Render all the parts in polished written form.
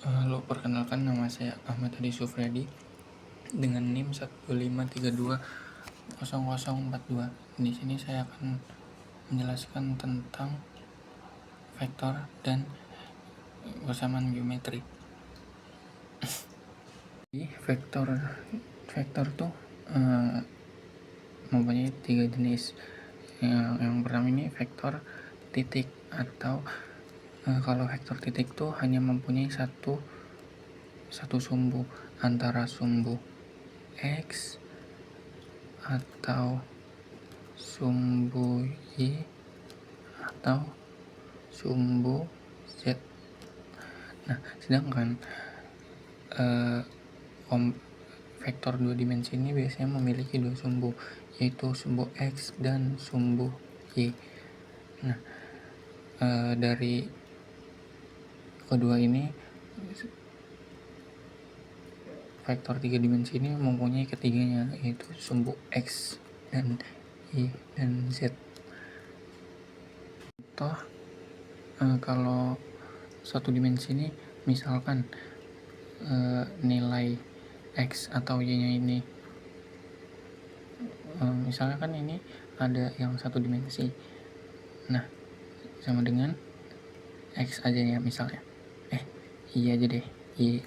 Halo, perkenalkan nama saya Ahmad Hadi Sufredi dengan NIM 125320042. Di sini saya akan menjelaskan tentang vektor dan persamaan geometri. Jadi vektor tuh mempunyai 3 jenis. Yang pertama ini vektor titik, atau kalau vektor titik tuh hanya mempunyai satu sumbu antara sumbu X atau sumbu Y atau sumbu Z. Nah, sedangkan vektor 2 dimensi ini biasanya memiliki 2 sumbu, yaitu sumbu X dan sumbu Y. Nah, dari kedua ini, vektor 3 dimensi ini mempunyai ketiganya, yaitu sumbu X dan Y dan Z. Contoh, kalau satu dimensi ini misalkan nilai X atau Y-nya ini, misalnya kan ini ada yang satu dimensi, nah sama dengan X aja ya misalnya, Y aja deh, Y,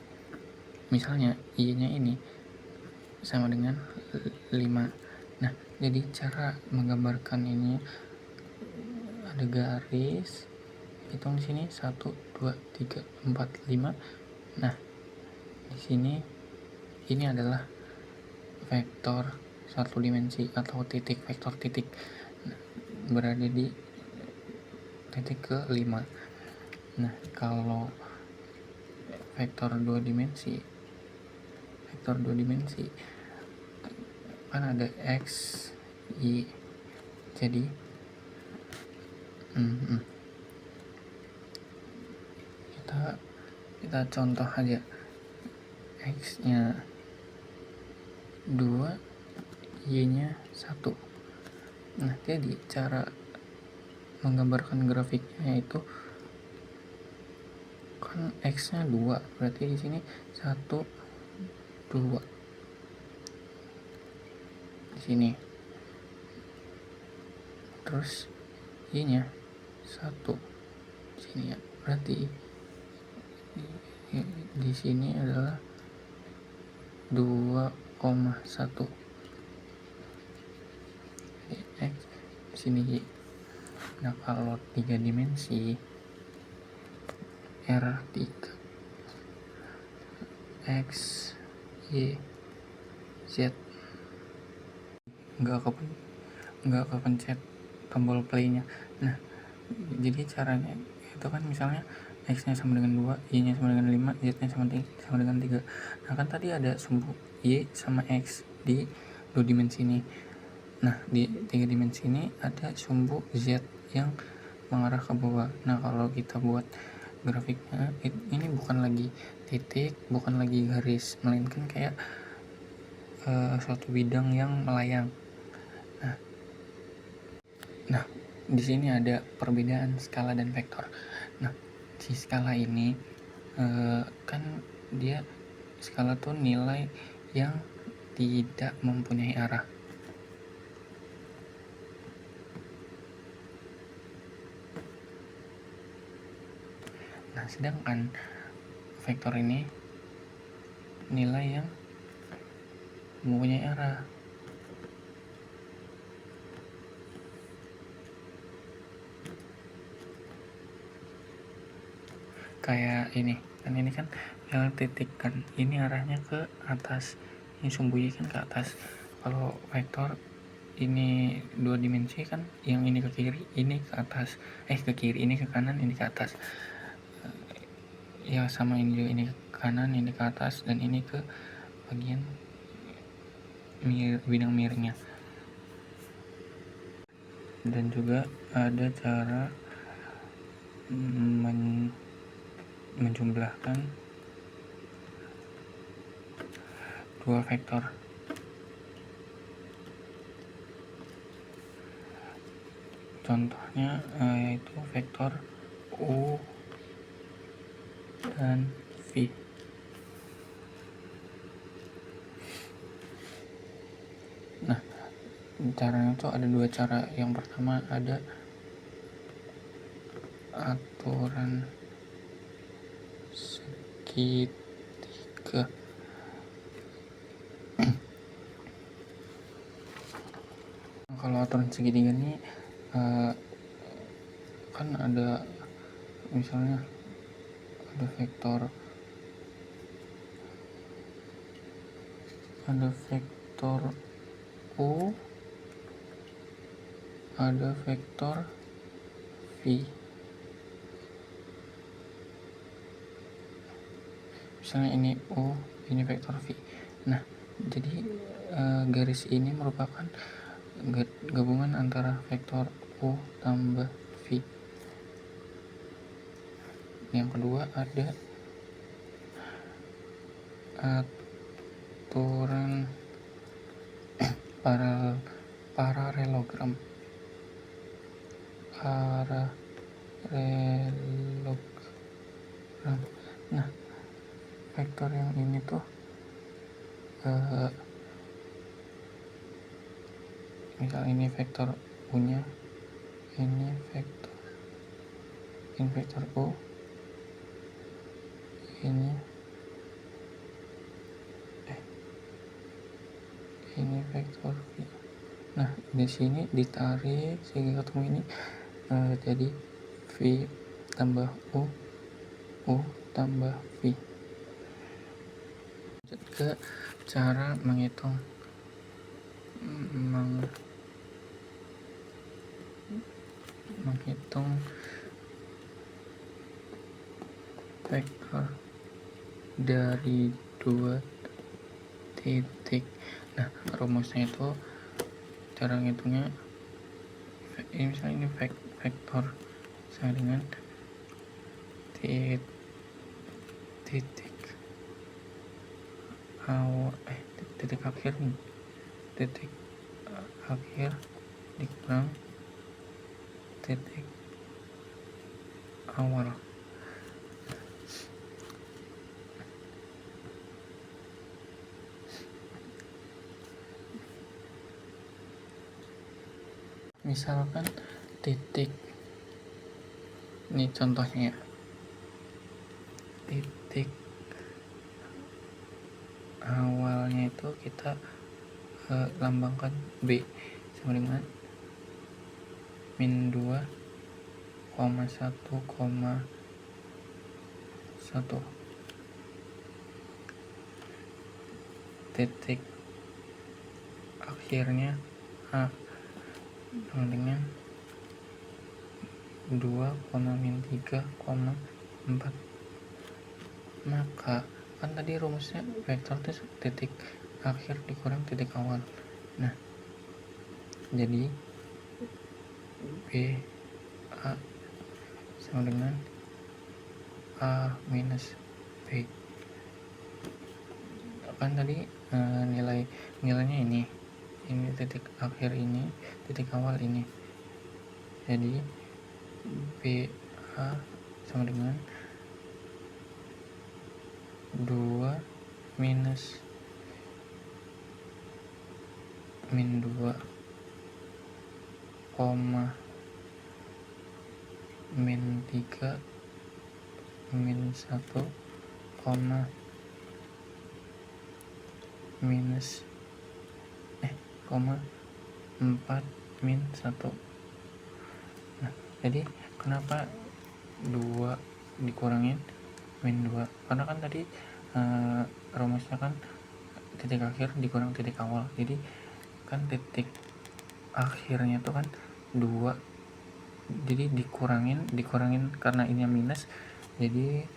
misalnya Y-nya ini sama dengan 5. Nah, jadi cara menggambarkan ini ada garis, hitung di sini 1 2 3 4 5. Nah, di sini ini adalah vektor satu dimensi atau titik, vektor titik berada di titik ke 5. Nah, kalau vektor 2 dimensi kan ada X, Y. Jadi kita contoh aja, X nya 2, Y nya 1. Nah, jadi cara menggambarkan grafiknya itu kan X nya 2, berarti di sini 1 2 di sini, terus Y nya 1 di sini ya, berarti di sini adalah 2,1. X di sini Y. Nah, kalau 3 dimensi R3 X Y Z, nggak kepencet tombol play-nya. Nah, jadi caranya itu kan misalnya X nya sama dengan 2, Y nya sama dengan 5, Z nya sama dengan 3. Nah, kan tadi ada sumbu Y sama X di 2 dimensi ini. Nah, di 3 dimensi ini ada sumbu Z yang mengarah ke bawah. Nah, kalau kita buat grafiknya, ini bukan lagi titik, bukan lagi garis, melainkan kayak suatu bidang yang melayang. Nah, di sini ada perbedaan skala dan vektor. Nah, di skala ini kan dia skala tuh nilai yang tidak mempunyai arah. Nah, sedangkan vektor ini nilai yang mempunyai arah. Kayak ini kan titik kan, ini arahnya ke atas, ini sumbu Y kan ke atas. Kalau vektor ini 2 dimensi kan, yang ini ke kiri, ini ke atas, ke kiri, ini ke kanan, ini ke atas. Ya sama ini juga, ini ke kanan, ini ke atas, dan ini ke bagian bidang miringnya. Dan juga ada cara menjumlahkan dua vektor. Contohnya yaitu vektor U dan V. Nah, caranya itu ada dua cara. Yang pertama ada aturan segitiga. Kalau aturan segitiga ini kan ada misalnya ada vektor U, ada vektor V. Misalnya ini U, ini vektor V. Nah, jadi garis ini merupakan gabungan antara vektor U tambah V. Yang kedua ada aturan paralelogram. Nah, vektor yang ini tuh misal ini vektor U nya, ini vektor U, ini vektor V. Nah, di sini ditarik sehingga ketemu ini jadi V tambah U tambah V. Ke cara menghitung vektor dari dua titik. Nah, rumusnya itu cara ngitungnya ini misalnya ini vektor sama dengan titik akhir nih, titik akhir dikurang titik awal. Misalkan titik, ini contohnya ya, titik awalnya itu kita lambangkan B sama dengan min 2,1,1. Titik akhirnya A sama dengan 2,-3,4. Maka kan tadi rumusnya vektor itu titik akhir dikurang titik awal. Nah, jadi B A sama dengan A minus B. Kan tadi nilainya ini titik akhir ini, titik awal ini. Jadi B A sama dengan 2 minus min 2, min 3, min 1, minus 4 min 1. Nah, jadi kenapa 2 dikurangin min 2? Karena kan tadi rumusnya kan titik akhir dikurang titik awal. Jadi kan titik akhirnya itu kan 2. Jadi dikurangin karena ini minus. Jadi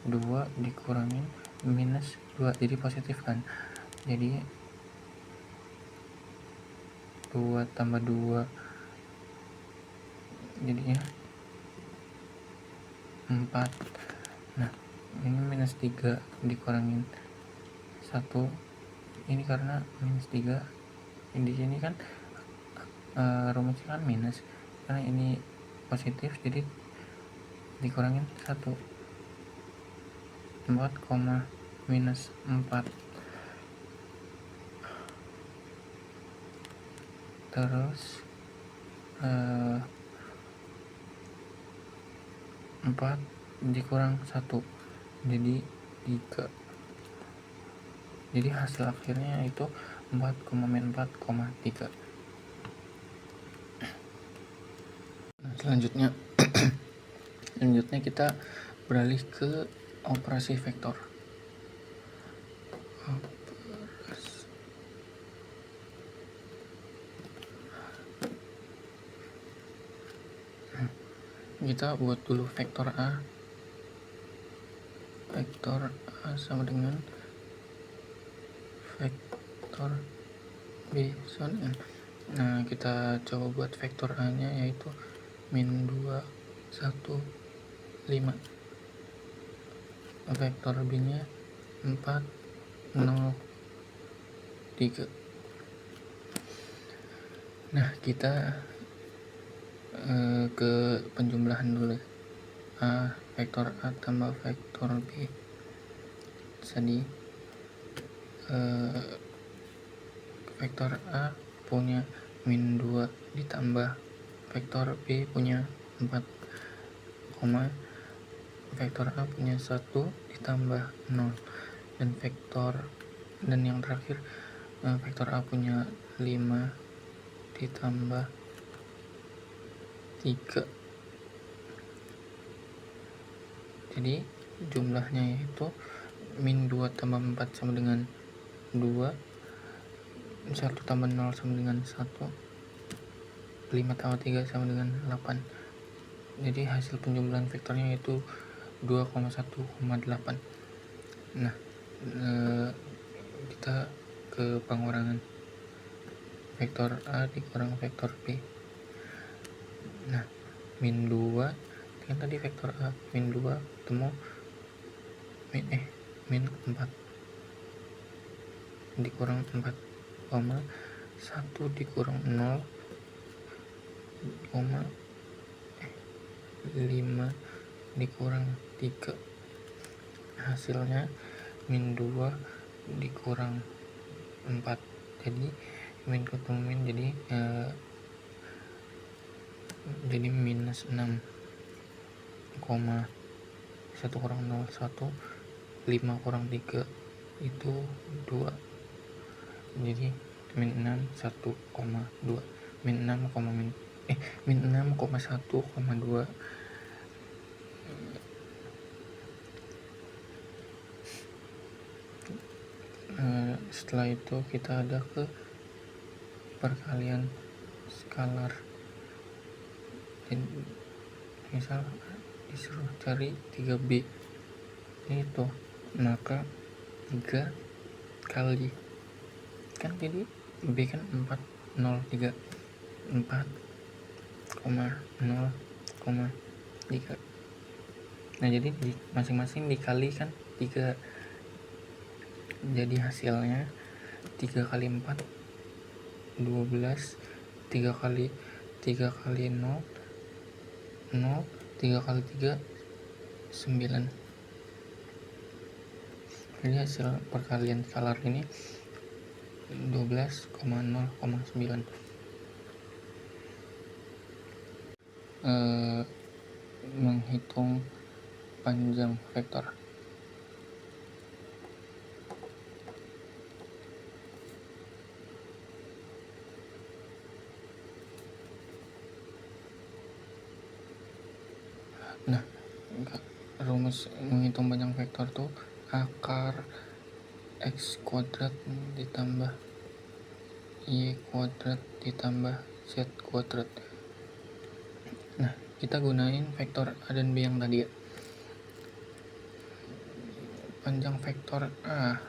2 dikurangin minus 2 jadi positif kan. Jadi 2 tambah 2 jadinya 4. Nah, ini minus 3 dikurangin 1. Ini karena minus 3. Di sini kan rumusnya kan minus. Karena ini positif jadi dikurangin 1. 4, minus 4. Terus 4 dikurang 1 jadi 3. Jadi hasil akhirnya itu 4, min 4, 3. Nah, selanjutnya kita beralih ke operasi vektor. Kita buat dulu vektor A. Vektor A sama dengan vektor B sama dengan. Nah, kita coba buat vektor A nya yaitu min 2, 1, 5. Vektor B nya 4, 0, 3. Nah, kita ke penjumlahan dulu. Vektor A tambah vektor B. Jadi vektor A punya min 2 ditambah vektor B punya 4, vektor A punya 1 ditambah 0, dan yang terakhir vektor A punya 5 ditambah 3. Jadi jumlahnya yaitu min 2 tambah 4 sama dengan 2, 1 tambah 0 sama dengan 1, 5 tambah 3 sama dengan 8. Jadi hasil penjumlahan vektornya yaitu 2,1,8. Nah, kita ke pengurangan vektor A dikurang vektor B. Nah, min 2 kan tadi vektor A min 2 ketemu min 4 dikurang 4, 1 dikurang 0, 5 dikurang 3. Hasilnya min 2 dikurang 4. Jadi min ketemu min jadi minus 6, 1 kurang 0, 1, 5 kurang 3 itu 2. Jadi min 6, 1,2. Min 6,1,2. Setelah itu kita ada ke perkalian skalar. Misal disuruh cari 3B itu, maka 3 kali kan jadi B kan 4, 0, 3, 4, 0, 3. Nah, jadi masing-masing dikali kan 3. Jadi hasilnya 3 kali 4 12, 3 kali 0, 0, 3 kali 3 9. Jadi hasil perkalian skalar ini 12,0,9. Menghitung panjang vektor. Nah, rumus menghitung panjang vektor tuh akar x kuadrat ditambah y kuadrat ditambah z kuadrat. Nah, kita gunain vektor A dan B yang tadi ya. Panjang vektor A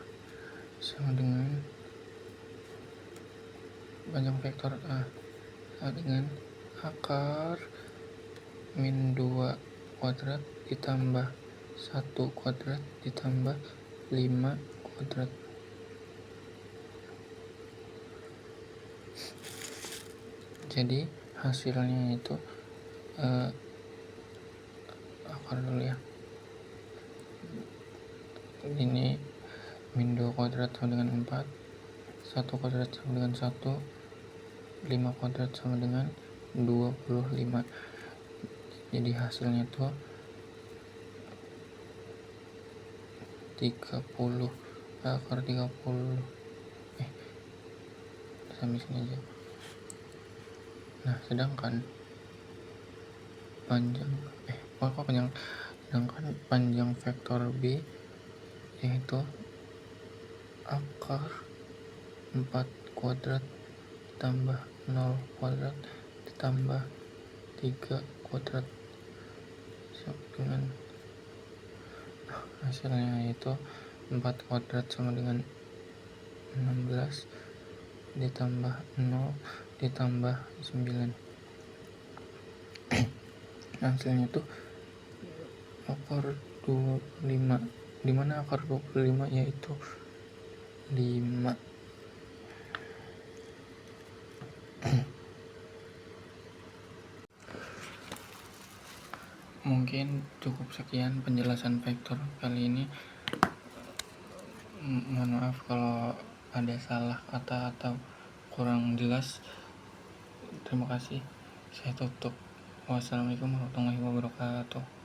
sama dengan akar min 2 kuadrat ditambah 1 kuadrat ditambah 5 kuadrat. Jadi hasilnya itu akar dulu ya. ini min 2 kuadrat sama dengan 4, 1 kuadrat sama dengan 1, 5 kuadrat sama dengan 25. Jadi hasilnya tuh 30 akar 30. Sampai sini aja. Nah, sedangkan panjang vektor B yaitu akar 4 kuadrat ditambah 0 kuadrat ditambah 3 kuadrat sama dengan hasilnya yaitu 4 kuadrat sama dengan 16 ditambah 0 ditambah 9. Hasilnya tuh akar 25, dimana akar 25 yaitu 5. Mungkin cukup sekian penjelasan vektor kali ini. Mohon maaf kalau ada salah kata atau kurang jelas. Terima kasih. Saya tutup. Wassalamualaikum warahmatullahi wabarakatuh.